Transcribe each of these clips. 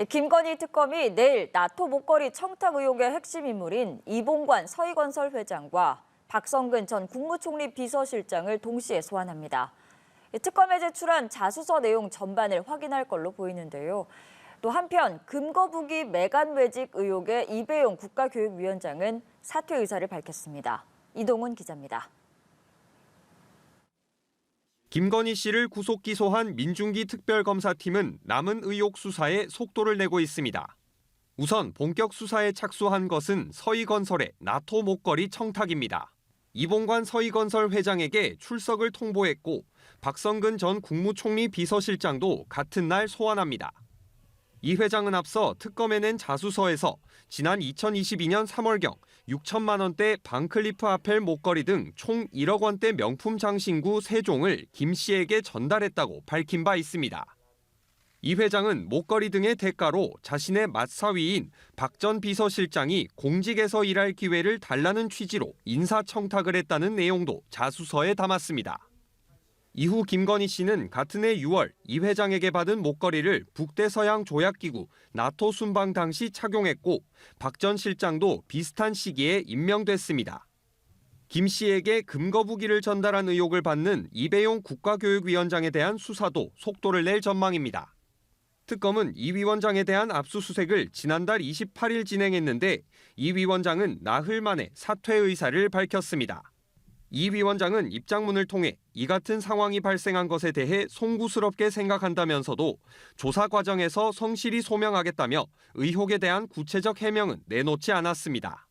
김건희 특검이 내일 나토 목걸이 청탁 의혹의 핵심 인물인 이봉관 서희건설 회장과 박성근 전 국무총리 비서실장을 동시에 소환합니다. 특검에 제출한 자수서 내용 전반을 확인할 걸로 보이는데요. 또 한편 금거북이 매간 매직 의혹의 이배용 국가교육위원장은 사퇴 의사를 밝혔습니다. 이동훈 기자입니다. 김건희 씨를 구속 기소한 민중기 특별검사팀은 남은 의혹 수사에 속도를 내고 있습니다. 우선 본격 수사에 착수한 것은 서희건설의 나토 목걸이 청탁입니다. 이봉관 서희건설 회장에게 출석을 통보했고 박성근 전 국무총리 비서실장도 같은 날 소환합니다. 이 회장은 앞서 특검에 낸 자수서에서 지난 2022년 3월경 6천만 원대 반클리프 아펠 목걸이 등 총 1억 원대 명품 장신구 3종을 김 씨에게 전달했다고 밝힌 바 있습니다. 이 회장은 목걸이 등의 대가로 자신의 맞사위인 박 전 비서실장이 공직에서 일할 기회를 달라는 취지로 인사청탁을 했다는 내용도 자수서에 담았습니다. 이후 김건희 씨는 같은 해 6월 이 회장에게 받은 목걸이를 북대서양 조약기구 나토 순방 당시 착용했고 박 전 실장도 비슷한 시기에 임명됐습니다. 김 씨에게 금거북이를 전달한 의혹을 받는 이배용 국가교육위원장에 대한 수사도 속도를 낼 전망입니다. 특검은 이 위원장에 대한 압수수색을 지난달 28일 진행했는데 이 위원장은 나흘 만에 사퇴 의사를 밝혔습니다. 이 위원장은 입장문을 통해 이 같은 상황이 발생한 것에 대해 송구스럽게 생각한다면서도 조사 과정에서 성실히 소명하겠다며 의혹에 대한 구체적 해명은 내놓지 않았습니다.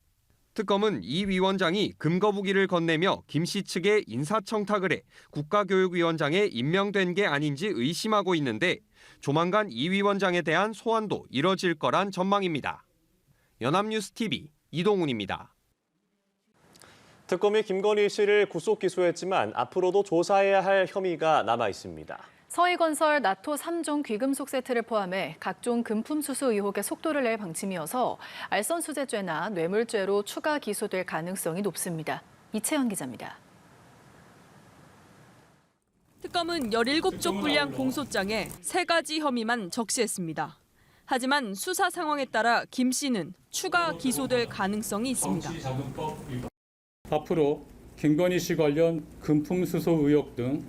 특검은 이 위원장이 금거북이를 건네며 김 씨 측에 인사청탁을 해 국가교육위원장에 임명된 게 아닌지 의심하고 있는데 조만간 이 위원장에 대한 소환도 이뤄질 거란 전망입니다. 연합뉴스TV 이동훈입니다. 특검이 김건희 씨를 구속 기소했지만 앞으로도 조사해야 할 혐의가 남아 있습니다. 서희건설 나토 3종 귀금속 세트를 포함해 각종 금품 수수 의혹에 속도를 낼 방침이어서 알선수재죄나 뇌물죄로 추가 기소될 가능성이 높습니다. 이채연 기자입니다. 특검은 17쪽 분량 공소장에 3가지 혐의만 적시했습니다. 하지만 수사 상황에 따라 김 씨는 추가 기소될 가능성이 있습니다. 앞으로 김건희 씨 관련 금품 수수 의혹 등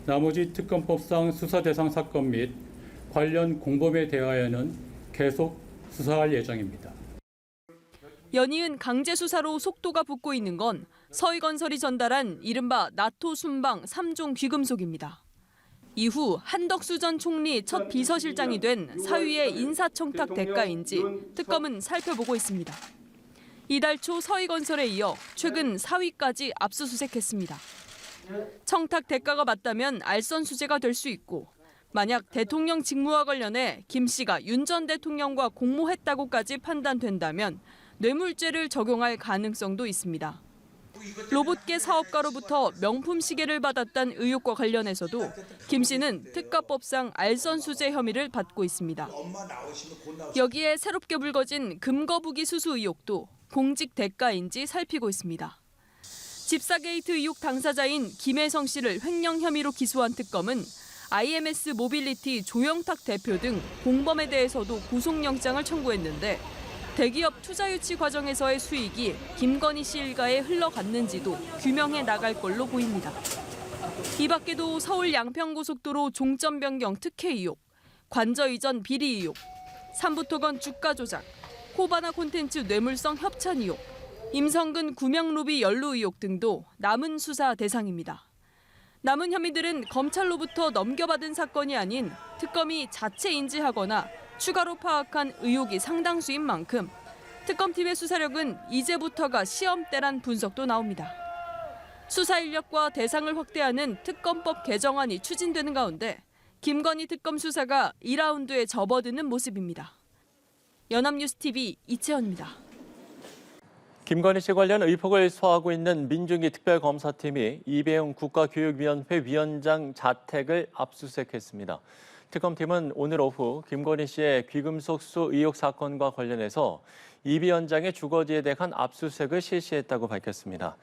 나머지 특검법상 수사 대상 사건 및 관련 공범에 대하여는 계속 수사할 예정입니다. 연이은 강제 수사로 속도가 붙고 있는 건 서희건설이 전달한 이른바 나토 순방 3종 귀금속입니다. 이후 한덕수 전 총리 첫 비서실장이 된 사위의 인사청탁 대가인지 특검은 살펴보고 있습니다. 이달 초 서희건설에 이어 최근 사위까지 압수수색했습니다. 청탁 대가가 맞다면 알선수재가 될 수 있고 만약 대통령 직무와 관련해 김 씨가 윤 전 대통령과 공모했다고까지 판단된다면 뇌물죄를 적용할 가능성도 있습니다. 로봇계 사업가로부터 명품 시계를 받았다는 의혹과 관련해서도 김 씨는 특가법상 알선수재 혐의를 받고 있습니다. 여기에 새롭게 불거진 금거북이 수수 의혹도 공직 대가인지 살피고 있습니다. 집사게이트 의혹 당사자인 김혜성 씨를 횡령 혐의로 기소한 특검은 IMS 모빌리티 조영탁 대표 등 공범에 대해서도 구속영장을 청구했는데 대기업 투자 유치 과정에서의 수익이 김건희 씨 일가에 흘러갔는지도 규명해 나갈 걸로 보입니다. 이 밖에도 서울 양평고속도로 종점 변경 특혜 의혹, 관저 이전 비리 의혹, 삼부토건 주가 조작, 코바나 콘텐츠 뇌물성 협찬 의혹, 임성근 구명로비 연루 의혹 등도 남은 수사 대상입니다. 남은 혐의들은 검찰로부터 넘겨받은 사건이 아닌 특검이 자체 인지하거나 추가로 파악한 의혹이 상당수인 만큼 특검팀의 수사력은 이제부터가 시험대란 분석도 나옵니다. 수사 인력과 대상을 확대하는 특검법 개정안이 추진되는 가운데 김건희 특검 수사가 2라운드에 접어드는 모습입니다. 연합뉴스TV 이채연입니다. 김건희 씨 관련 의혹을 소화하고 있는 민중기 특별검사팀이 이배용 국가교육위원회 위원장 자택을 압수수색했습니다. 특검팀은 오늘 오후 김건희 씨의 귀금속 수수 의혹 사건과 관련해서 이 위원장의 주거지에 대한 압수수색을 실시했다고 밝혔습니다.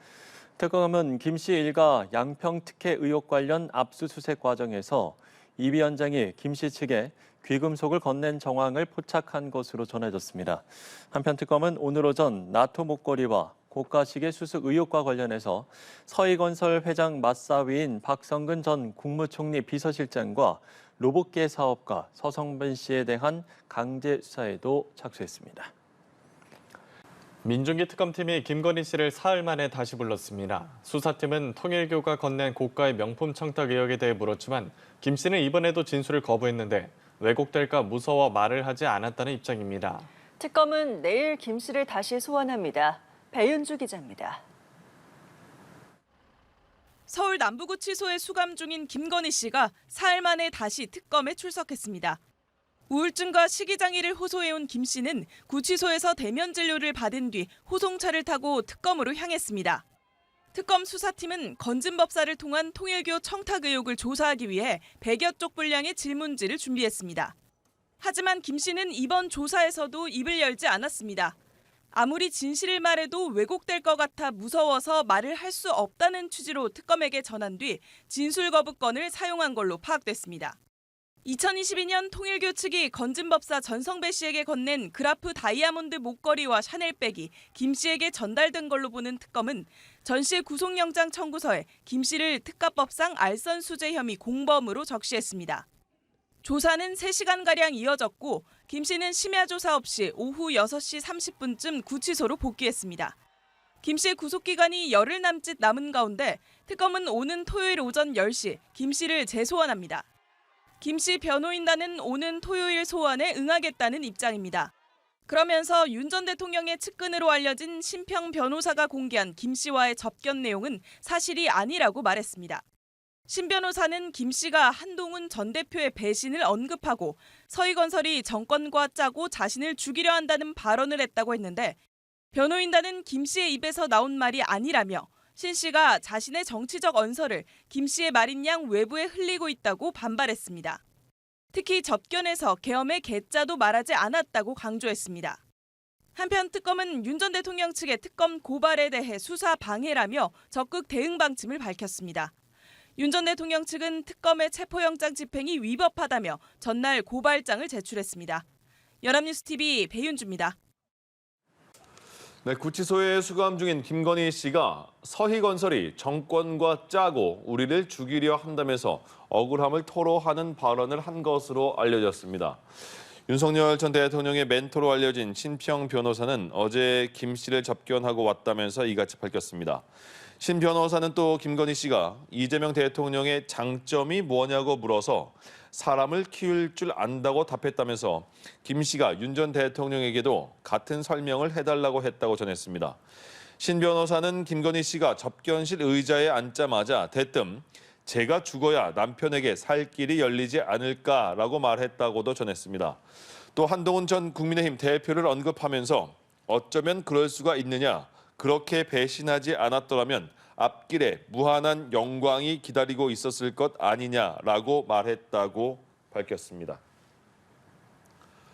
특검은 김 씨 일가 양평 특혜 의혹 관련 압수수색 과정에서 이 위원장이 김 씨 측에 귀금속을 건넨 정황을 포착한 것으로 전해졌습니다. 한편 특검은 오늘 오전 나토 목걸이와 고가 시계 수수 의혹과 관련해서 서희건설 회장 맞사위인 박성근 전 국무총리 비서실장과 로봇계 사업가 서성빈 씨에 대한 강제 수사에도 착수했습니다. 민중기 특검팀이 김건희 씨를 사흘 만에 다시 불렀습니다. 수사팀은 통일교가 건넨 고가의 명품 청탁 의혹에 대해 물었지만 김 씨는 이번에도 진술을 거부했는데 왜곡될까 무서워 말을 하지 않았다는 입장입니다. 특검은 내일 김 씨를 다시 소환합니다. 배윤주 기자입니다. 서울 남부구치소에 수감 중인 김건희 씨가 사흘 만에 다시 특검에 출석했습니다. 우울증과 식이장애를 호소해온 김 씨는 구치소에서 대면 진료를 받은 뒤 호송차를 타고 특검으로 향했습니다. 특검 수사팀은 건진법사를 통한 통일교 청탁 의혹을 조사하기 위해 100여 쪽 분량의 질문지를 준비했습니다. 하지만 김 씨는 이번 조사에서도 입을 열지 않았습니다. 아무리 진실을 말해도 왜곡될 것 같아 무서워서 말을 할 수 없다는 취지로 특검에게 전한 뒤 진술 거부권을 사용한 걸로 파악됐습니다. 2022년 통일교 측이 건진법사 전성배 씨에게 건넨 그라프 다이아몬드 목걸이와 샤넬백이 김 씨에게 전달된 걸로 보는 특검은 전 씨의 구속영장 청구서에 김 씨를 특가법상 알선 수재 혐의 공범으로 적시했습니다. 조사는 3시간가량 이어졌고 김 씨는 심야 조사 없이 오후 6시 30분쯤 구치소로 복귀했습니다. 김 씨의 구속기간이 열흘 남짓 남은 가운데 특검은 오는 토요일 오전 10시 김 씨를 재소환합니다. 김 씨 변호인단은 오는 토요일 소환에 응하겠다는 입장입니다. 그러면서 윤 전 대통령의 측근으로 알려진 신평 변호사가 공개한 김 씨와의 접견 내용은 사실이 아니라고 말했습니다. 신 변호사는 김 씨가 한동훈 전 대표의 배신을 언급하고 서희건설이 정권과 짜고 자신을 죽이려 한다는 발언을 했다고 했는데 변호인단은 김 씨의 입에서 나온 말이 아니라며 신 씨가 자신의 정치적 언설을 김 씨의 말인 양 외부에 흘리고 있다고 반발했습니다. 특히 접견에서 계엄의 개자도 말하지 않았다고 강조했습니다. 한편 특검은 윤 전 대통령 측의 특검 고발에 대해 수사 방해라며 적극 대응 방침을 밝혔습니다. 윤 전 대통령 측은 특검의 체포영장 집행이 위법하다며 전날 고발장을 제출했습니다. 연합뉴스TV 배윤주입니다. 네, 구치소에 수감 중인 김건희 씨가 서희건설이 정권과 짜고 우리를 죽이려 한다면서 억울함을 토로하는 발언을 한 것으로 알려졌습니다. 윤석열 전 대통령의 멘토로 알려진 신평 변호사는 어제 김 씨를 접견하고 왔다면서 이같이 밝혔습니다. 신 변호사는 또 김건희 씨가 이재명 대통령의 장점이 뭐냐고 물어서 사람을 키울 줄 안다고 답했다면서 김 씨가 윤 전 대통령에게도 같은 설명을 해달라고 했다고 전했습니다. 신 변호사는 김건희 씨가 접견실 의자에 앉자마자 대뜸 제가 죽어야 남편에게 살 길이 열리지 않을까라고 말했다고도 전했습니다. 또 한동훈 전 국민의힘 대표를 언급하면서 어쩌면 그럴 수가 있느냐, 그렇게 배신하지 않았더라면 앞길에 무한한 영광이 기다리고 있었을 것 아니냐라고 말했다고 밝혔습니다.